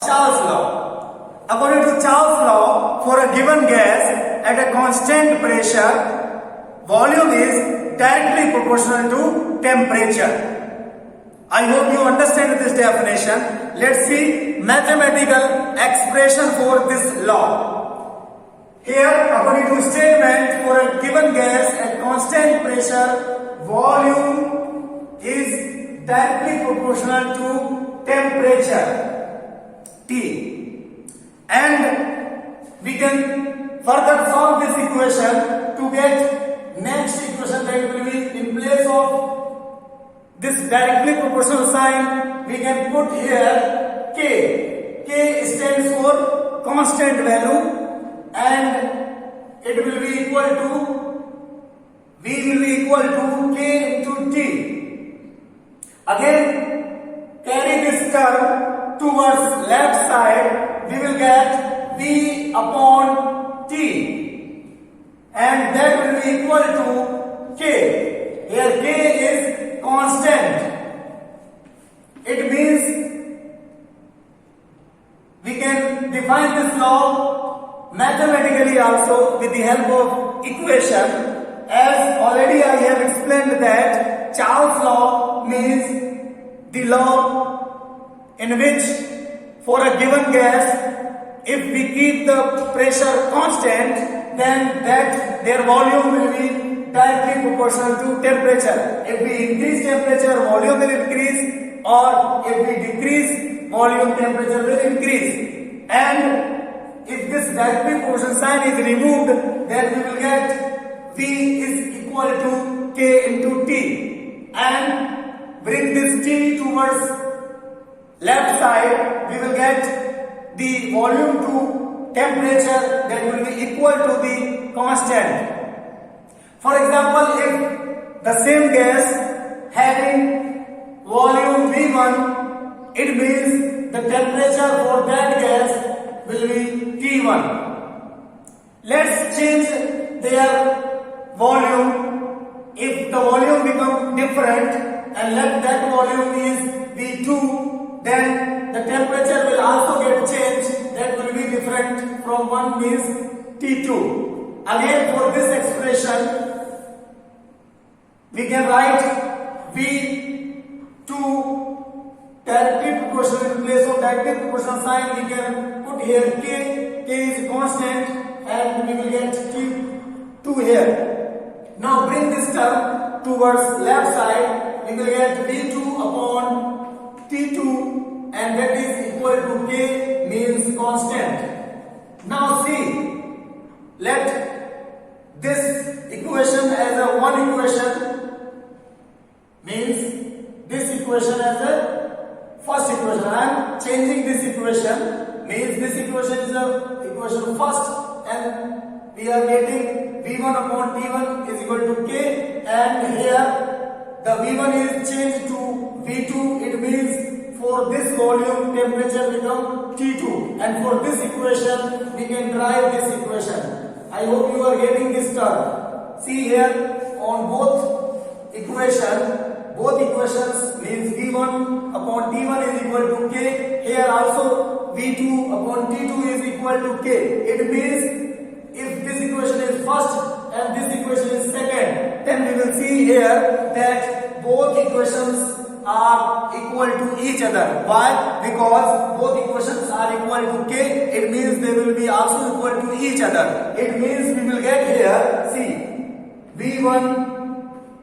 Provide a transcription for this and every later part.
Charles law. According to Charles law, for a given gas at a constant pressure, volume is directly proportional to temperature. I hope you understand this definition. Let's see mathematical expression for this law. Here, according to statement, for a given gas at constant pressure, volume is directly proportional to temperature. T. And we can further solve this equation to get next equation that will be in place of this directly proportional sign. We can put here K. K stands for constant value and it will be equal to V will be equal to K into T. Again, carry this term towards left side, we will get V upon T and that will be equal to K. Here K is constant. It means we can define this law mathematically also with the help of equation. As already I have explained that Charles law means the law in which for a given gas, if we keep the pressure constant, then that their volume will be directly proportional to temperature. If we increase temperature, volume will increase, or if we decrease volume, temperature will increase. And if this directly proportional sign is removed, then we will get V is equal to K into T, and bring this T towards left side, we will get the volume to temperature that will be equal to the constant. For example, if the same gas having volume V1, it means the temperature for that gas will be T1. Let's change their volume. If the volume becomes different and let that volume is V2, then the temperature will also get changed. That will be different from one means T2. Again, for this expression, we can write V2 directly proportional. In place of directly proportional sign, we can put here K. K is constant, and we will get T2 here. Now bring this term towards left side. We will get V2 upon T2 and that is equal to K means constant. Now see, let this equation as a one equation means this equation as a first equation. I am changing this equation means this equation is the equation first and we are getting V1 upon T1 is equal to K, and here the V1 is changed to V2. It means for this volume temperature become T2, and for this equation we can derive this equation. I hope you are getting this term. See here on both equations means V1 upon T1 is equal to K. Here also V2 upon T2 is equal to K. It means if this equation is first and this equation is second, then we will see here that both equations are equal to each other. Why? Because both equations are equal to K. It means they will be also equal to each other. It means we will get here, see, V1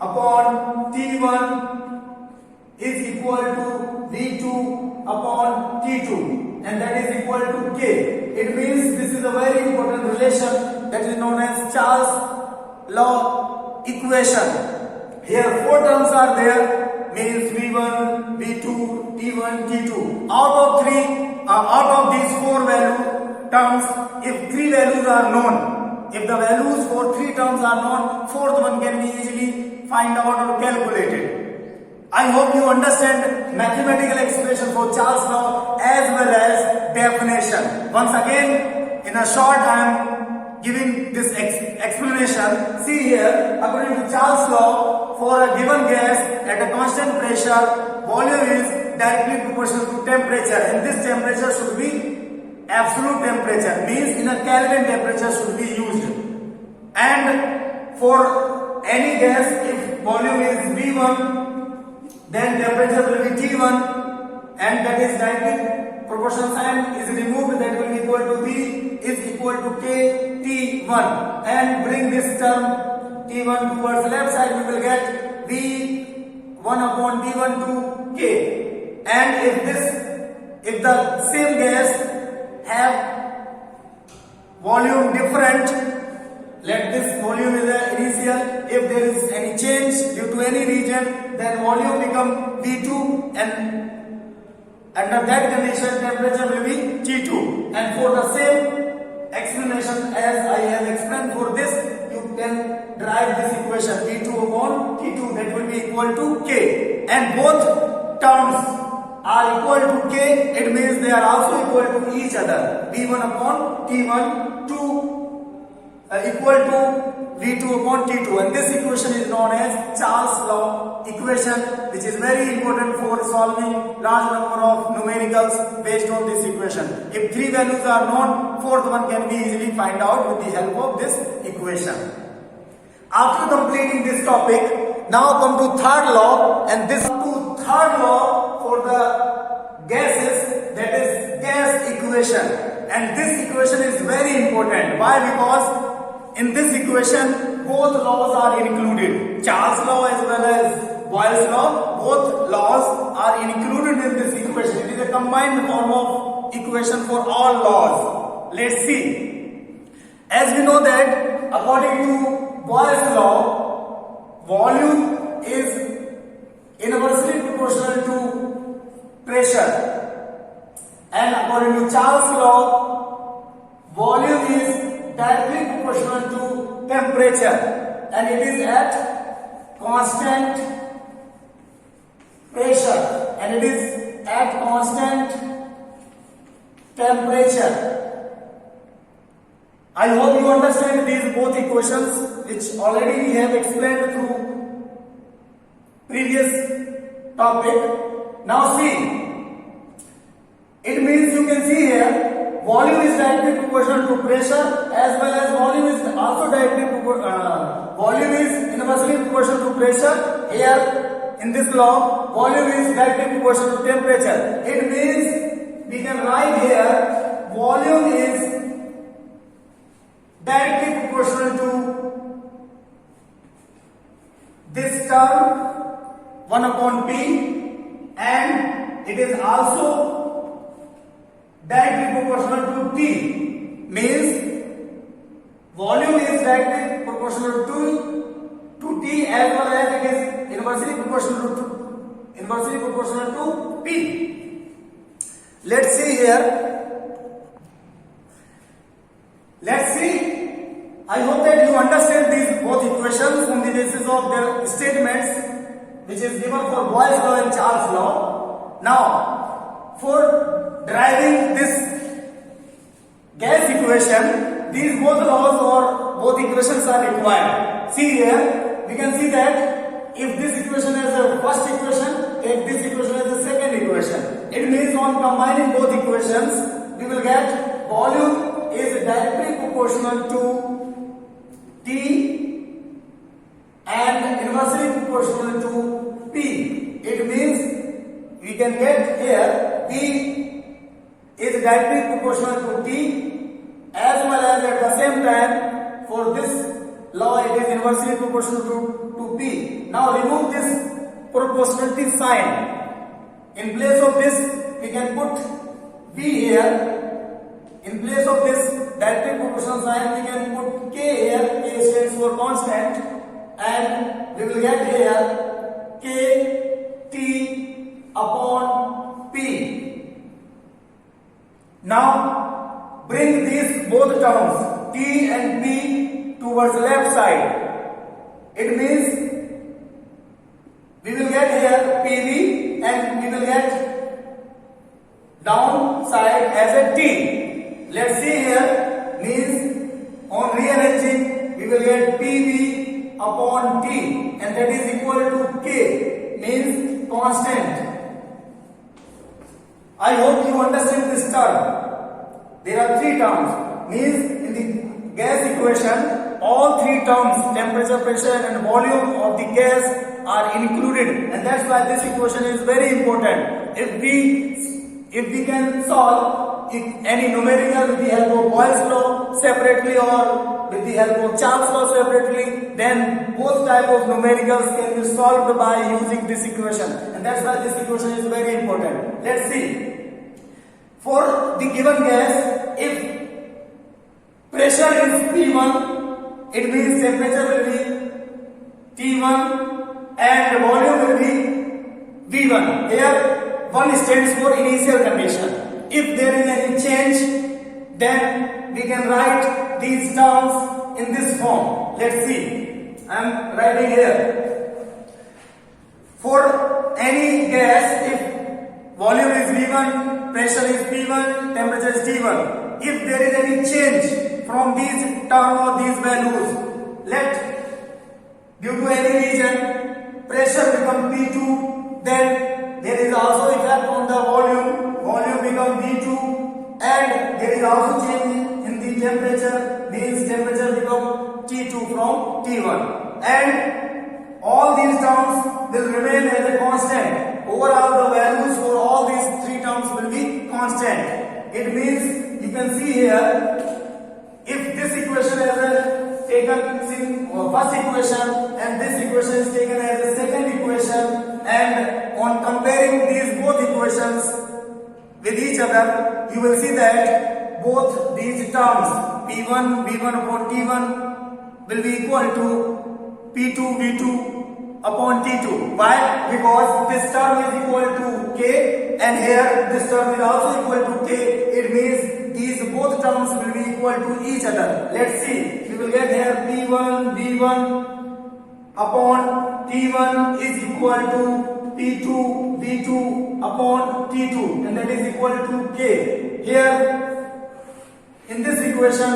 upon T1 is equal to V2 upon T2, and that is equal to K. It means this is a very important relation that is known as Charles law equation. Here four terms are there, means V1, V2, T1, T2. Out of these four value terms, if three values are known, if the values for three terms are known, fourth one can be easily find out or calculated. I hope you understand mathematical expression for Charles law as well as definition. Once again, in a short I am giving this explanation. See here, according to Charles law, for a given gas at a constant pressure, volume is directly proportional to temperature, and this temperature should be absolute temperature, means in a Kelvin temperature should be used. And for any gas, if volume is V1, then temperature will be T1, and that is directly proportional sign is removed, that will be equal to V is equal to K T1, and bring this term T1 towards left side, we will get V1 upon T1 to K. And if the same gas have volume different, let this volume is the initial, if there is any change due to any region, then volume become V2, and under that condition temperature will be T2. And for the same explanation as I have explained for this, you can derive this equation V2 upon T2, that will be equal to K, and both terms are equal to K, it means they are also equal to each other. V1 upon T1 equal to V2 upon T2, and this equation is known as Charles law equation, which is very important for solving large number of numericals based on this equation. If three values are known, fourth one can be easily find out with the help of this equation. After completing this topic, now come to third law, and this third law for the gases, that is gas equation, and this equation is very important. Why? Because in this equation both laws are included, Charles law as well as Boyle's law, both laws are included in this equation. It is a combined form of equation for all laws. Let's see. As we know that according to Boyle's law, volume is inversely proportional to pressure, and according to Charles law, volume is directly proportional to temperature, and it is at constant pressure, and it is at constant temperature. I hope you understand these both equations, which already we have explained through previous topic. Now see, it means you can see here volume is directly proportional to pressure, as well as volume is also volume is inversely proportional to pressure. Here in this law, volume is directly proportional to temperature. It means we can write here volume is directly proportional to this term 1 upon P, and it is also directly proportional to T, means volume is directly proportional to T, as well as it is inversely proportional to P. Let's see here. Let's see. I hope that you understand these both equations on the basis of their statements, which is given for Boyle's law and Charles law. Now, for deriving this gas equation, these both laws or both equations are required. See here, we can see that if this equation is the first equation, take this equation as the second equation. It means on combining both equations, we will get volume is directly proportional to T and inversely proportional to P. It means we can get here P is directly proportional to T, as well as at the same time for this law it is inversely proportional to P. Now remove this proportionality sign. In place of this we can put V here. In place of this directly proportional sign we can put K here. K stands for constant, and we will get here K T upon P. Now bring these both terms T and P towards left side. It means we will get here PV, and we will get downside as a T. Let's see here, means on rearranging we will get PV upon T, and that is equal to K, means constant. I hope you understand this term. There are three terms. Means in the gas equation, all three terms, temperature, pressure and volume of the gas are included, and that's why this equation is very important. If we can solve any numerical with the help of Boyle's law separately or with the help of Charles' law separately, then both type of numericals can be solved by using this equation, and that's why this equation is very important. Let's see. For the given gas, if pressure is P1, it means temperature will be T1 and volume will be V1. Here 1 stands for initial condition. If there is any change, then we can write these terms in this form. Let's see. I am writing here. For any gas, if volume is V1, pressure is P1, temperature is T1. If there is any change from these terms or these values, due to any reason, pressure become P2, then there is also effect on the volume become V2, and there is also change in the temperature, means temperature become T2 from T1, and all these terms will remain as a constant. Overall, the values for all these three terms will be constant. It means you can see here, if this equation is taken first equation and this equation is taken as a second equation, and on comparing these both equations with each other, you will see that both these terms P1 V1 upon T1 will be equal to P2 V2 upon T2. Why? Because this term is equal to K and here this term is also equal to K. It means these both terms will be equal to each other. Let's see. We will get here P1 V1 upon T1 is equal to P2 V2 upon T2, and that is equal to K. Here in this equation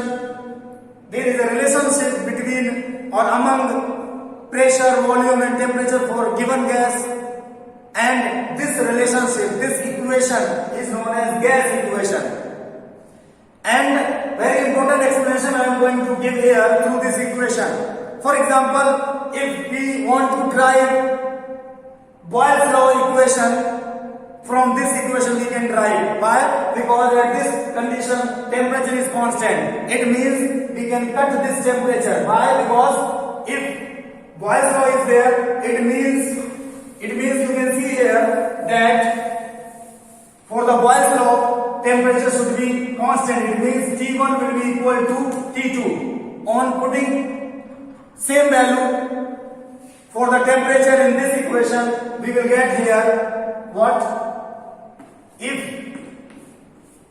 there is a relationship between or among pressure, volume and temperature for given gas, and this relationship, this equation is known as gas equation. And very important explanation I am going to give here through this equation. For example, if we want to derive Boyle's law equation, from this equation we can derive. Why? Because at this condition temperature is constant. It means we can cut this temperature. Why? Because if Boyle's law is there, it means you can see here that for the Boyle's law temperature should be constant. It means T1 will be equal to T2. On putting same value for the temperature in this equation, we will get here what? If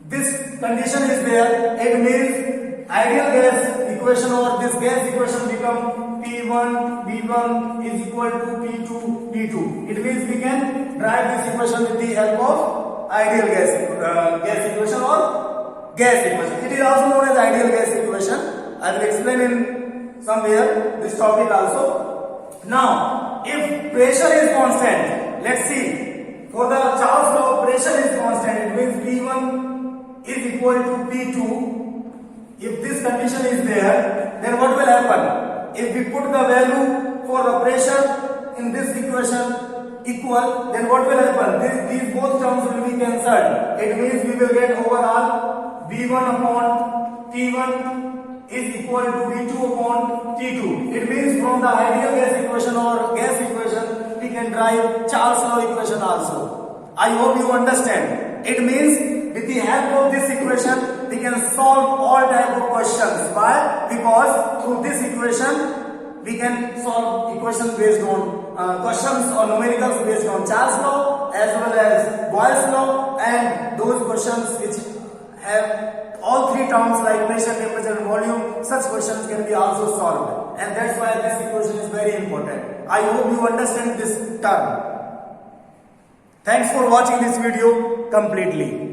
this condition is there, it means ideal gas equation or this gas equation become P1 V1 is equal to P2 V2. It means we can derive this equation with the help of ideal gas equation or gas equation. It is also known as ideal gas equation. I will explain in somewhere this topic also. Now, if pressure is constant, let's see. For the Charles law, pressure is constant. It means P1 is equal to P2. If this condition is there, then what will happen? If we put the value for the pressure in this equation equal, then what will happen? These both terms will be cancelled. It means we will get overall V1 upon T1 is equal to V2 upon T2. It means from the ideal gas equation or gas equation, we can derive Charles law equation also. I hope you understand. It means with the help of this equation, we can solve all type of questions. Why? Because through this equation, we can solve equations based on questions or numericals based on Charles law as well as Boyle's law, and those questions which have all three terms like pressure, temperature and volume, such questions can be also solved, and that's why this equation is very important. I hope you understand this term. Thanks for watching this video completely.